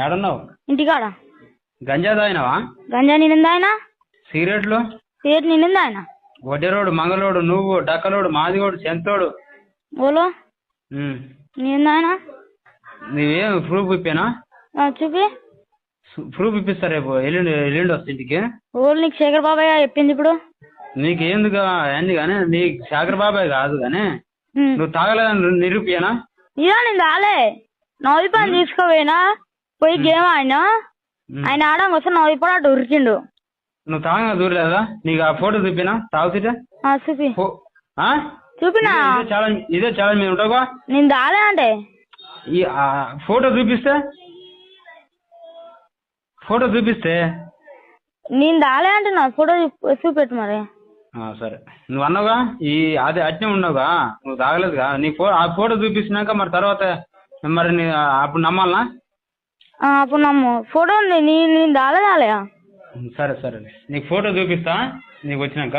ఏడున్నావు? ఇంటికాడ. గంజా తాగినావా? గంజా నిండింది ఆయన. సిగరెట్లు? సిగరెట్ నిండింది ఆయన. వడ్డెరోడు, మంగళోడు, నువ్వు, డక్కలోడు, మాదిగోడు, చెంతోడు. ఓలో నింది ఆయన. నీవేం ప్రూఫ్ ఇప్పేనా? చూపి. ప్రూఫ్ ఇప్పిస్తా రేపు ఎల్లుండి వస్తా ఇంటికి. ఓళ్ళు నీకు శేఖర్ బాబాయ్ చెప్పింది ఇప్పుడు. నీకేందుకు అయింది కానీ నీకు శేఖర్ బాబాయ్ కాదు కానీ నువ్వు తాగలేదని నిరూపియనా? ఇదా నేను తాలే. నవ్వి పని తీసుకోపోయినా పోయి గేమ్ ఆయన ఆడడం వస్తే నవ్వి కూడా అటు ఉరికిండు. నువ్వు తాగగా దూరలేదా? నీకు ఆ ఫోటో చూపినా తాగుతుంటే? చూపి. చూపినా? ఇదే ఛాలెంజ్ మీద ఉంటావా? నేను తాలే అంటే ఈ ఫోటో చూపిస్తే నేను తాలే అంటున్నా. ఫోటో చూపెట్టు మరి. సరే నువ్వు అన్నావుగా అదే అట్నే ఉన్నావుగా, నువ్వు తాగలేదుగా. ఆ ఫోటో చూపిస్తున్నాక మరి తర్వాత మరి అప్పుడు నమ్మాలనా? అప్పుడు నమ్ము. ఫోటో ఉంది. నేను తాలే. సరే నీకు ఫోటో చూపిస్తా నీకు వచ్చినాక.